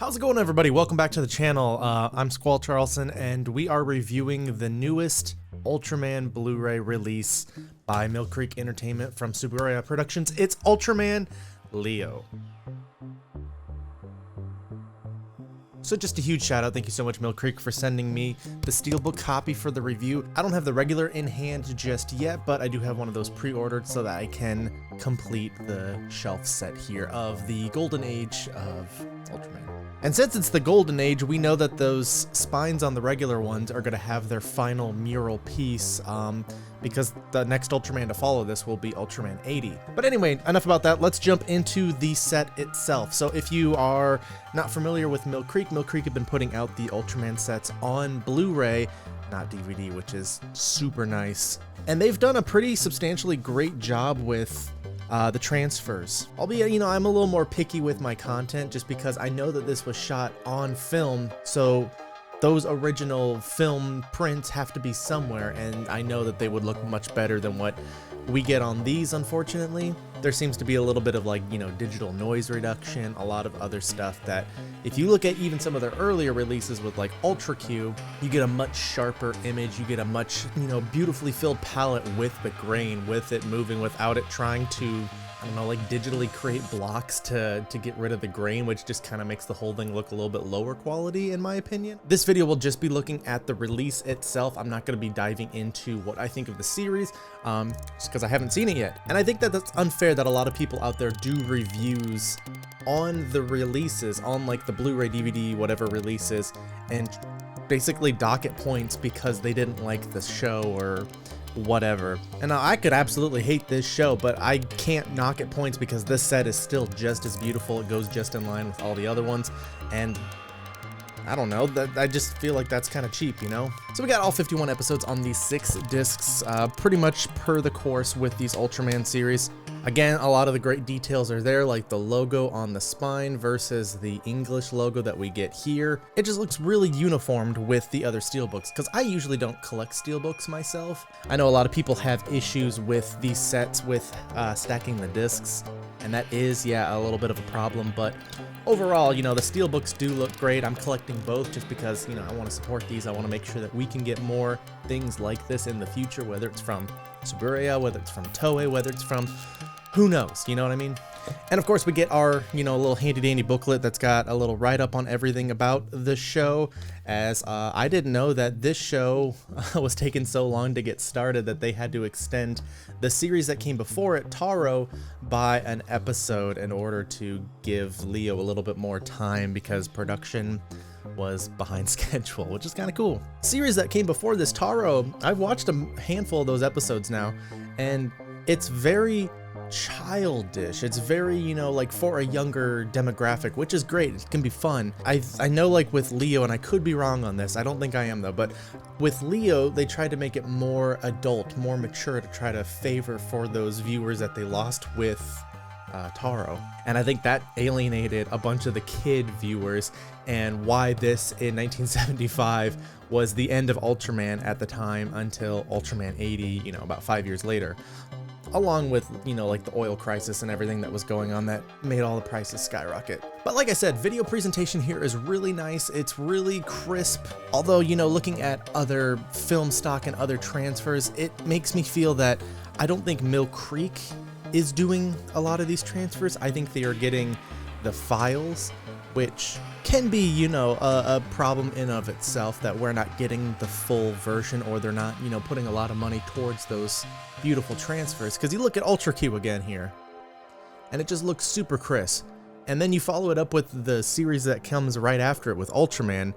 How's it going, everybody? Welcome back to the channel. I'm Squall Charlson, and we are reviewing the newest Ultraman Blu-ray release by Mill Creek Entertainment from Suburaya Productions. It's Ultraman Leo. So just a huge shout out, thank you so much Mill Creek for sending me the steelbook copy for the review. I don't have the regular in hand just yet, but I do have one of those pre-ordered so that I can complete the shelf set here of the golden age of Ultraman. And since it's the golden age, we know that those spines on the regular ones are going to have their final mural piece, because the next Ultraman to follow this will be Ultraman 80. But anyway, enough about that. Let's jump into the set itself. So if you are not familiar with Mill Creek have been putting out the Ultraman sets on Blu-ray, not DVD, which is super nice. And they've done a pretty substantially great job with the transfers. Albeit, I'm a little more picky with my content just because I know that this was shot on film, so those original film prints have to be somewhere, and I know that they would look much better than what we get on these, unfortunately. There seems to be a little bit of digital noise reduction, a lot of other stuff that if you look at even some of their earlier releases with like Ultra Q, you get a much sharper image, you get a much, beautifully filled palette with the grain, with it moving without it trying to, digitally create blocks to get rid of the grain, which just kind of makes the whole thing look a little bit lower quality in my opinion. This video will just be looking at the release itself. I'm not going to be diving into what I think of the series, just because I haven't seen it yet. And I think that that's unfair that a lot of people out there do reviews on the releases, on like the Blu-ray, DVD, whatever releases, and basically dock it points because they didn't like the show or whatever. And I could absolutely hate this show, but I can't knock it points because this set is still just as beautiful. It goes just in line with all the other ones, and I don't know, I just feel like that's kind of cheap, So we got all 51 episodes on these 6 discs, pretty much per the course with these Ultraman series. Again, a lot of the great details are there, like the logo on the spine versus the English logo that we get here. It just looks really uniformed with the other steelbooks, because I usually don't collect steelbooks myself. I know a lot of people have issues with these sets with stacking the discs, and that is, a little bit of a problem, but overall, the steelbooks do look great. I'm collecting both just because, I want to support these. I want to make sure that we can get more things like this in the future, whether it's from Suburaya, whether it's from Toei, whether it's from who knows, you know what I mean? And of course we get our, little handy dandy booklet that's got a little write-up on everything about the show, as I didn't know that this show was taking so long to get started that they had to extend the series that came before it, Taro, by an episode in order to give Leo a little bit more time because production was behind schedule, which is kind of cool. Series that came before this, Taro, I've watched a handful of those episodes now, and it's very childish. It's very, for a younger demographic, which is great. It can be fun. I know with Leo, and I could be wrong on this, I don't think I am though, but with Leo, they tried to make it more adult, more mature to try to favor for those viewers that they lost with Taro. And I think that alienated a bunch of the kid viewers, and why this in 1975 was the end of Ultraman at the time until Ultraman 80, about 5 years later. Along with, the oil crisis and everything that was going on that made all the prices skyrocket. But like I said, video presentation here is really nice. It's really crisp. Although, looking at other film stock and other transfers, it makes me feel that I don't think Mill Creek is doing a lot of these transfers. I think they are getting the files, which can be, a problem in of itself, that we're not getting the full version, or they're not, putting a lot of money towards those beautiful transfers. Because you look at Ultra Q again here, and it just looks super crisp. And then you follow it up with the series that comes right after it with Ultraman,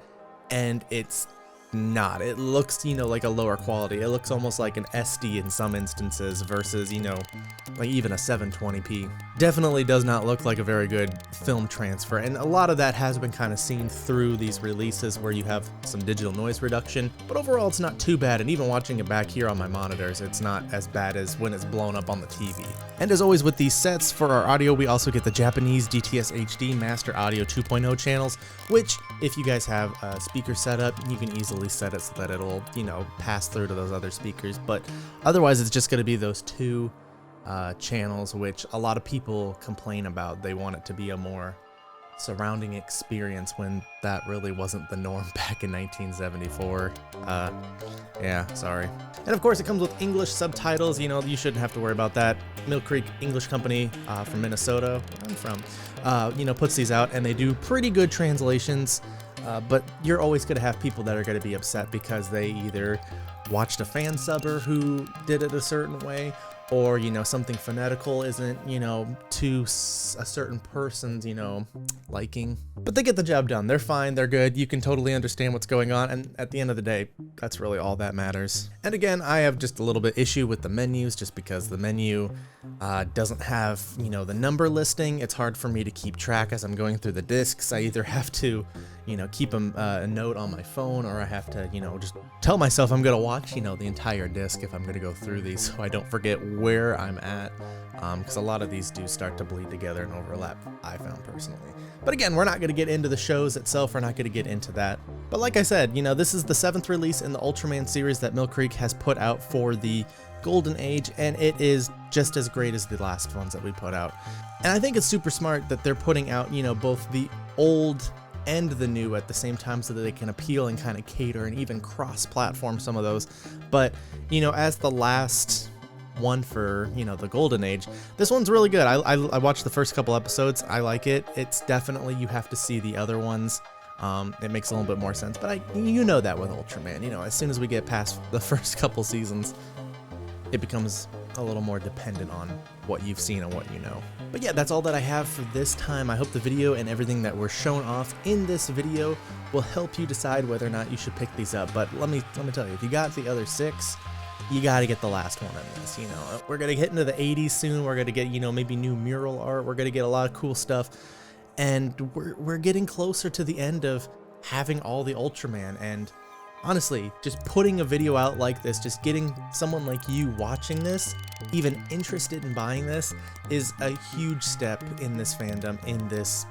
and it's not. It looks, like a lower quality. It looks almost like an SD in some instances versus, like even a 720p. Definitely does not look like a very good film transfer, and a lot of that has been kind of seen through these releases where you have some digital noise reduction, but overall it's not too bad, and even watching it back here on my monitors, it's not as bad as when it's blown up on the TV. And as always with these sets, for our audio, we also get the Japanese Dts Hd Master Audio 2.0 channels, which if you guys have a speaker setup, you can easily set it so that it'll, pass through to those other speakers, but otherwise it's just going to be those two channels, which a lot of people complain about. They want it to be a more surrounding experience when that really wasn't the norm back in 1974. Yeah, sorry. And of course it comes with English subtitles, you know, you shouldn't have to worry about that. Mill Creek English Company from Minnesota, where I'm from, you know, puts these out and they do pretty good translations, but you're always going to have people that are going to be upset because they either watched a fan subber who did it a certain way, or, you know, something phonetical isn't, you know, to a certain person's, you know, liking. But they get the job done. They're fine. They're good. You can totally understand what's going on. And at the end of the day, that's really all that matters. And again, I have just a little bit issue with the menus just because the menu doesn't have, you know, the number listing. It's hard for me to keep track as I'm going through the discs. I either have to, you know, keep a note on my phone, or I have to, you know, just tell myself I'm going to watch, you know, the entire disc if I'm going to go through these so I don't forget where I'm at, because a lot of these do start to bleed together and overlap, I found personally. But again, we're not going to get into the shows itself, we're not going to get into that. But like I said, you know, this is the 7th release in the Ultraman series that Mill Creek has put out for the Golden Age, and it is just as great as the last ones that we put out. And I think it's super smart that they're putting out, you know, both the old and the new at the same time so that they can appeal and kind of cater and even cross-platform some of those. But, you know, as the last one for, you know, the Golden Age, this one's really good. I watched the first couple episodes. I like it. It's definitely, you have to see the other ones. It makes a little bit more sense, but you know that with Ultraman, you know, as soon as we get past the first couple seasons, it becomes a little more dependent on what you've seen and what you know. But yeah, that's all that I have for this time. I hope the video and everything that we're shown off in this video will help you decide whether or not you should pick these up. But let me tell you, if you got the other 6, you got to get the last one in this. You know, we're going to get into the 80s soon. We're going to get, you know, maybe new mural art. We're going to get a lot of cool stuff. And we're getting closer to the end of having all the Ultraman. And honestly, just putting a video out like this, just getting someone like you watching this, even interested in buying this, is a huge step in this fandom, in this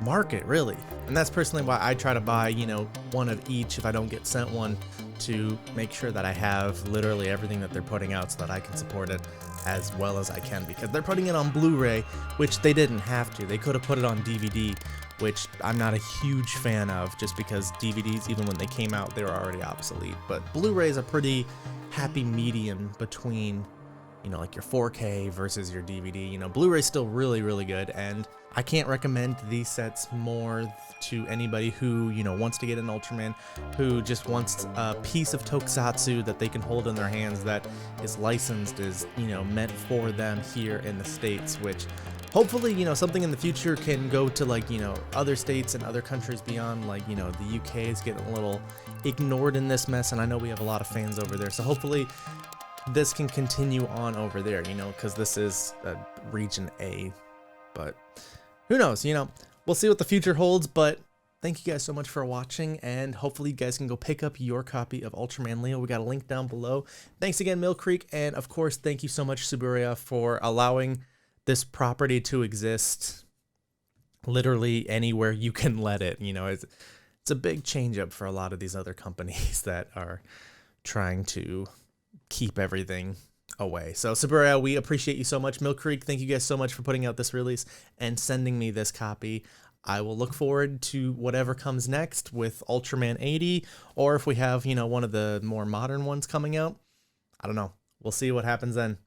market, really. And that's personally why I try to buy, you know, one of each if I don't get sent one, to make sure that I have literally everything that they're putting out so that I can support it as well as I can, because they're putting it on Blu-ray, which they didn't have to. They could have put it on DVD, which I'm not a huge fan of, just because DVDs, even when they came out, they were already obsolete. But Blu-ray is a pretty happy medium between, you know, like your 4K versus your DVD. You know, Blu-ray is still really, really good, and I can't recommend these sets more to anybody who, you know, wants to get an Ultraman, who just wants a piece of tokusatsu that they can hold in their hands that is licensed, is, you know, meant for them here in the States, which hopefully, you know, something in the future can go to, like, you know, other states and other countries beyond. Like, you know, the UK is getting a little ignored in this mess, and I know we have a lot of fans over there, so hopefully this can continue on over there, you know, because this is a region A. But who knows, you know, we'll see what the future holds. But thank you guys so much for watching, and hopefully you guys can go pick up your copy of Ultraman Leo. We got a link down below. Thanks again, Mill Creek, and of course, thank you so much, Suburia, for allowing this property to exist literally anywhere you can let it. You know, it's a big change up for a lot of these other companies that are trying to keep everything away. So Suburia, we appreciate you so much. Mill Creek, thank you guys so much for putting out this release and sending me this copy. I will look forward to whatever comes next with Ultraman 80, or if we have, you know, one of the more modern ones coming out. I don't know. We'll see what happens then.